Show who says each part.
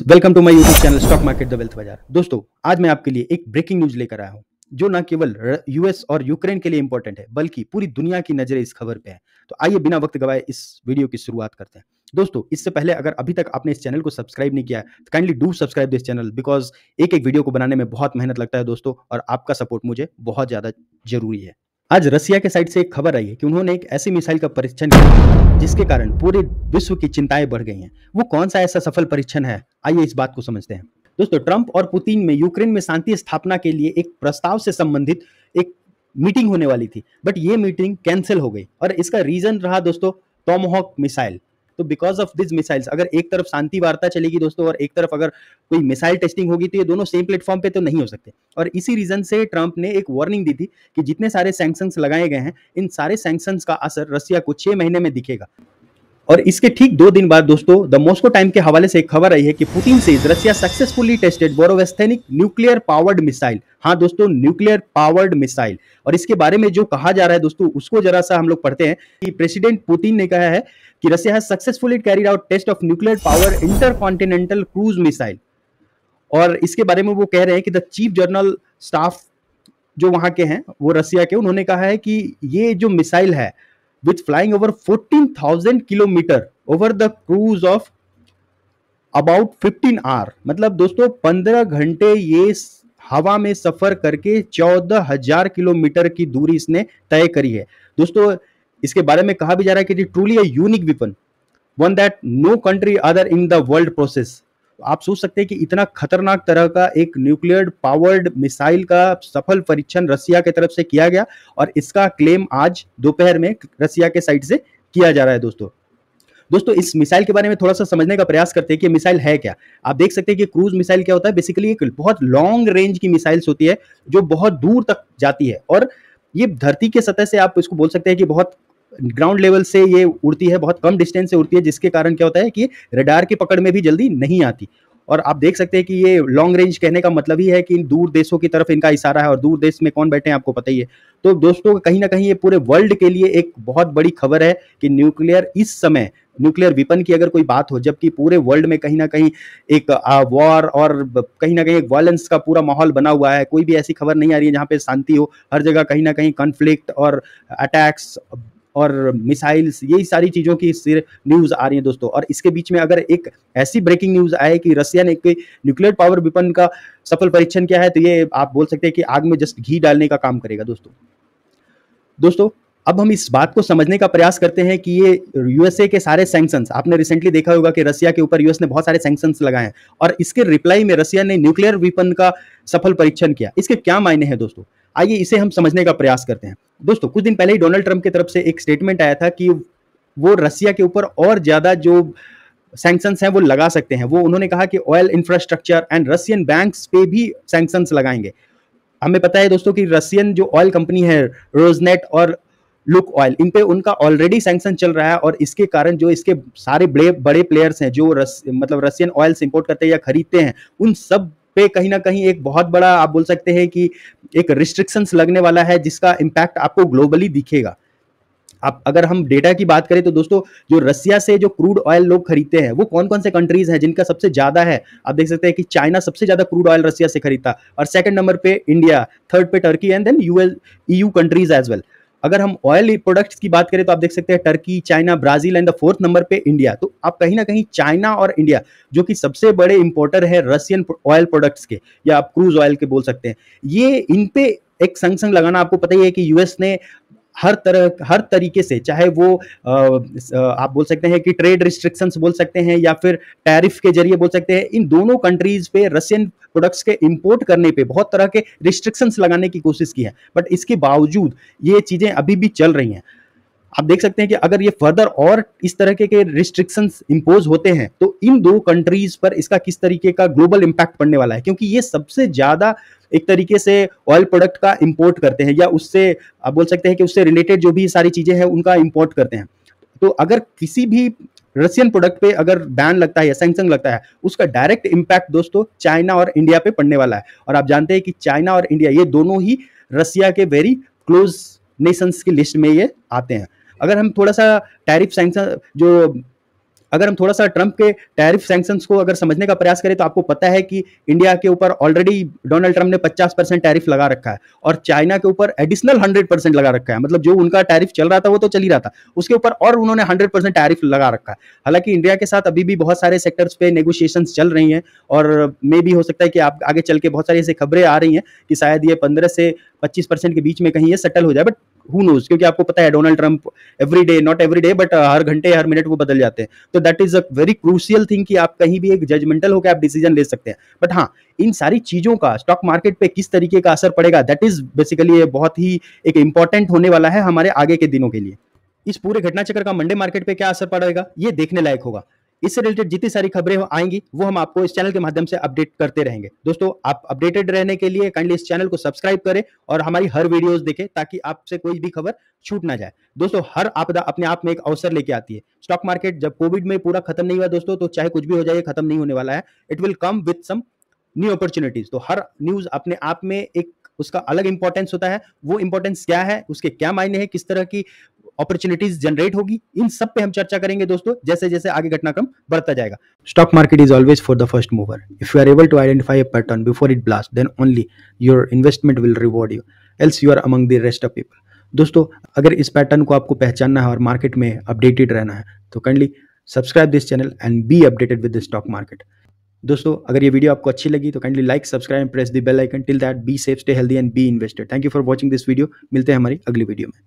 Speaker 1: Welcome to my YouTube channel stock market the wealth बाजार। दोस्तों, आज मैं आपके लिए एक ब्रेकिंग न्यूज लेकर आया हूं जो न केवल यूएस और यूक्रेन के लिए इंपॉर्टेंट है बल्कि पूरी दुनिया की नजरें इस खबर पे है। तो आइए बिना वक्त गवाए इस वीडियो की शुरुआत करते हैं। दोस्तों, इससे पहले अगर अभी तक आपने इस चैनल को सब्सक्राइब नहीं किया है तो kindly do subscribe this channel because एक एक वीडियो को बनाने में बहुत मेहनत लगता है दोस्तों, और आपका सपोर्ट मुझे बहुत ज्यादा जरूरी है। आज रसिया के साइड से एक खबर आई है कि उन्होंने एक ऐसी मिसाइल का परीक्षण किया जिसके कारण पूरे विश्व की चिंताएं बढ़ गई हैं। वो कौन सा ऐसा सफल परीक्षण है, आइए इस बात को समझते हैं। दोस्तों, ट्रंप और पुतिन में यूक्रेन में शांति स्थापना के लिए एक प्रस्ताव से संबंधित एक मीटिंग होने वाली थी, बट ये मीटिंग कैंसिल हो गई और इसका रीजन रहा दोस्तों टॉमहॉक मिसाइल। तो बिकॉज ऑफ दिस मिसाइल्स, अगर एक तरफ शांति वार्ता चलेगी दोस्तों और एक तरफ अगर कोई मिसाइल टेस्टिंग होगी तो ये दोनों सेम प्लेटफॉर्म पे तो नहीं हो सकते। और इसी रीजन से ट्रंप ने एक वार्निंग दी थी कि जितने सारे सैंक्शंस लगाए गए हैं, इन सारे सैंक्शंस का असर रसिया को 6 महीने में दिखेगा। और इसके ठीक 2 दिन बाद दोस्तों द मॉस्को टाइम के हवाले से एक खबर आई है कि पुतिन से Russia successfully tested Burevestnik nuclear powered missile. हाँ दोस्तों, न्यूक्लियर पावर्ड मिसाइल। और इसके बारे में जो कहा जा रहा है दोस्तों उसको जरा सा हम लोग पढ़ते हैं कि प्रेसिडेंट पुतिन ने कहा है कि Russia has successfully carried out test of nuclear power intercontinental cruise missile. और इसके बारे में वो कह रहे हैं कि द चीफ जनरल स्टाफ जो वहां के हैं वो रसिया के, उन्होंने कहा है कि ये जो मिसाइल है with flying over 14,000 kilometre over the cruise of about 15 hour, मतलब दोस्तों 15 घंटे ये हवा में सफर करके 14,000 किलोमीटर की दूरी इसने तय करी है। दोस्तों, इसके बारे में कहा भी जा रहा है कि truly a unique weapon, one that no country other in the world process. आप सोच सकते हैं कि इतना खतरनाक तरह का एक न्यूक्लियर पावर्ड मिसाइल का सफल परीक्षण रसिया की तरफ से किया गया और इसका क्लेम आज दोपहर में रसिया के साइड से किया जा रहा है। दोस्तों इस मिसाइल के बारे में थोड़ा सा समझने का प्रयास करते हैं कि मिसाइल है क्या। आप देख सकते हैं कि क्रूज मिसाइल क्या होता है। बेसिकली एक बहुत लॉन्ग रेंज की मिसाइल्स होती है जो बहुत दूर तक जाती है और ये धरती के सतह से आप इसको बोल सकते हैं कि बहुत ग्राउंड लेवल से ये उड़ती है, बहुत कम डिस्टेंस से उड़ती है, जिसके कारण क्या होता है कि रडार की पकड़ में भी जल्दी नहीं आती। और आप देख सकते हैं कि ये लॉन्ग रेंज कहने का मतलब ही है कि इन दूर देशों की तरफ इनका इशारा है और दूर देश में कौन बैठे हैं आपको पता ही है। तो दोस्तों कहीं ना कहीं ये पूरे वर्ल्ड के लिए एक बहुत बड़ी खबर है कि न्यूक्लियर इस समय न्यूक्लियर वेपन की अगर कोई बात हो, जबकि पूरे वर्ल्ड में कहीं ना कहीं एक वॉर और कहीं ना कहीं एक वायलेंस का पूरा माहौल बना हुआ है। कोई भी ऐसी खबर नहीं आ रही है जहाँ पे शांति हो, हर जगह कहीं ना कहीं कॉन्फ्लिक्ट और अटैक्स और मिसाइल्स, यही सारी चीज़ों की न्यूज़ आ रही है दोस्तों। और इसके बीच में अगर एक ऐसी ब्रेकिंग न्यूज़ आए कि रसिया ने कोई न्यूक्लियर पावर वेपन का सफल परीक्षण किया है, तो ये आप बोल सकते हैं कि आग में जस्ट घी डालने का काम करेगा दोस्तों। अब हम इस बात को समझने का प्रयास करते हैं कि ये यूएसए के सारे सैंक्शंस, आपने रिसेंटली देखा होगा कि रसिया के ऊपर यूएस ने बहुत सारे सैंक्शंस लगाए हैं और इसके रिप्लाई में रसिया ने न्यूक्लियर वेपन का सफल परीक्षण किया। इसके क्या मायने हैं दोस्तों, आइए इसे हम समझने का प्रयास करते हैं। दोस्तों, कुछ दिन पहले ही डोनाल्ड ट्रंप की तरफ से एक स्टेटमेंट आया था कि वो रसिया के ऊपर और ज्यादा जो सैंक्शंस हैं वो लगा सकते हैं। वो उन्होंने कहा कि oil infrastructure and Russian banks पे भी सैंक्शंस लगाएंगे। हमें पता है दोस्तों कि रशियन जो ऑयल कंपनी है रोजनेट और लुक ऑयल, इन पे उनका ऑलरेडी सैंक्शन चल रहा है और इसके कारण जो इसके सारे बड़े प्लेयर्स हैं जो मतलब रशियन ऑयल से इंपोर्ट करते हैं या खरीदते हैं, उन सब पे कहीं ना कहीं एक बहुत बड़ा आप बोल सकते हैं कि एक रिस्ट्रिक्शंस लगने वाला है जिसका इम्पैक्ट आपको ग्लोबली दिखेगा। अब अगर हम डेटा की बात करें तो दोस्तों जो रसिया से जो क्रूड ऑयल लोग खरीदते हैं वो कौन कौन से कंट्रीज हैं जिनका सबसे ज्यादा है। आप देख सकते हैं कि चाइना सबसे ज्यादा क्रूड ऑयल रसिया से खरीदता और सेकंड नंबर पे इंडिया, थर्ड पे Turkey and then US countries as well. अगर हम ऑयल प्रोडक्ट्स की बात करें तो आप देख सकते हैं Turkey, China, Brazil and the fourth number पे इंडिया। तो आप कहीं ना कहीं चाइना और इंडिया जो कि सबसे बड़े इंपोर्टर है रशियन ऑयल प्रोडक्ट्स के या आप क्रूज ऑयल के बोल सकते हैं, ये इन पे एक संग लगाना। आपको पता ही है कि यूएस ने हर तरीके से, चाहे वो आप बोल सकते हैं कि ट्रेड रिस्ट्रिक्शंस बोल सकते हैं या फिर टैरिफ के जरिए बोल सकते हैं, इन दोनों कंट्रीज पे रशियन प्रोडक्ट्स के इंपोर्ट करने पे बहुत तरह के रिस्ट्रिक्शंस लगाने की कोशिश की है। बट इसके बावजूद ये चीजें अभी भी चल रही हैं। आप देख सकते हैं कि अगर ये फर्दर और इस तरह के रिस्ट्रिक्शंस इंपोज होते हैं तो इन दो कंट्रीज पर इसका किस तरीके का ग्लोबल इंपैक्ट पड़ने वाला है, क्योंकि ये सबसे ज्यादा एक तरीके से ऑयल प्रोडक्ट का इंपोर्ट करते हैं या उससे आप बोल सकते हैं कि उससे रिलेटेड जो भी सारी चीजें हैं उनका इंपोर्ट करते हैं। तो अगर किसी भी रशियन प्रोडक्ट पे अगर बैन लगता है या सैंक्शन लगता है, उसका डायरेक्ट इंपैक्ट दोस्तों चाइना और इंडिया पे पड़ने वाला है। और आप जानते हैं कि चाइना और इंडिया ये दोनों ही रसिया के वेरी क्लोज नेशंस की लिस्ट में ये आते हैं। अगर हम थोड़ा सा टैरिफ सैंक्शन जो अगर हम थोड़ा-सा ट्रंप के टैरिफ सैंक्शंस को अगर समझने का प्रयास करें तो आपको पता है कि इंडिया के ऊपर ऑलरेडी डोनाल्ड ट्रंप ने 50% टैरिफ लगा रखा है और चाइना के ऊपर एडिशनल 100% लगा रखा है। मतलब जो उनका टैरिफ चल रहा था वो तो चल ही रहा था, उसके ऊपर और उन्होंने 100% टैरिफ लगा रखा है। हालाँकि इंडिया के साथ अभी भी बहुत सारे सेक्टर्स पे नेगोशिएशंस चल रही हैं और मे बी हो सकता है कि आप आगे चल के बहुत सारी ऐसी खबरें आ रही हैं कि शायद ये 15 से 25% के बीच में कहीं ये सेटल हो जाए, बट हू नोज़, क्योंकि आपको पता है Donald Trump every day, not every day but हर घंटे हर मिनट वो बदल जाते हैं। तो that is a very crucial thing कि आप कहीं भी एक जजमेंटल होकर आप डिसीजन ले सकते हैं। बट हाँ, इन सारी चीजों का स्टॉक मार्केट पे किस तरीके का असर पड़ेगा, दैट इज बेसिकली बहुत ही एक इंपॉर्टेंट होने वाला है हमारे आगे के दिनों के लिए। इस पूरे घटनाचक्र का मंडे मार्केट पे क्या असर पड़ेगा ये देखने लायक होगा। इससे रिलेटेड जितनी सारी खबरें आएंगी वो हम आपको इस चैनल के माध्यम से अपडेट करते रहेंगे। दोस्तों, आप अपडेटेड रहने के लिए काइंडली इस चैनल को सब्सक्राइब करें और हमारी हर वीडियोस देखें ताकि आपसे कोई भी खबर छूट ना जाए। दोस्तों, हर आपदा अपने आप में एक अवसर लेके आती है। स्टॉक मार्केट जब कोविड में पूरा खत्म नहीं हुआ दोस्तों, तो चाहे कुछ भी हो जाए खत्म नहीं होने वाला है। It will come with some new opportunities. तो हर न्यूज अपने आप में एक उसका अलग इंपॉर्टेंस होता है। वो इंपॉर्टेंस क्या है, उसके क्या मायने हैं, किस तरह की अपॉर्चुनिटीज जनरेट होगी, इन सब पे हम चर्चा करेंगे दोस्तों, जैसे जैसे आगे घटनाक्रम बढ़ता जाएगा। Stock market is always for the first mover. If you are able to identify a pattern before it blast, then only your investment will reward you, else you are among the rest of people. दोस्तों, अगर इस pattern को आपको पहचानना है और market में updated रहना है तो kindly subscribe this channel and be updated with the stock market. दोस्तों, अगर ये वीडियो आपको अच्छी लगी तो kindly like, subscribe and press the bell icon. Till that, be safe, stay healthy and be invested. Thank you for watching this video. मिलते हैं हमारी अगली वीडियो में।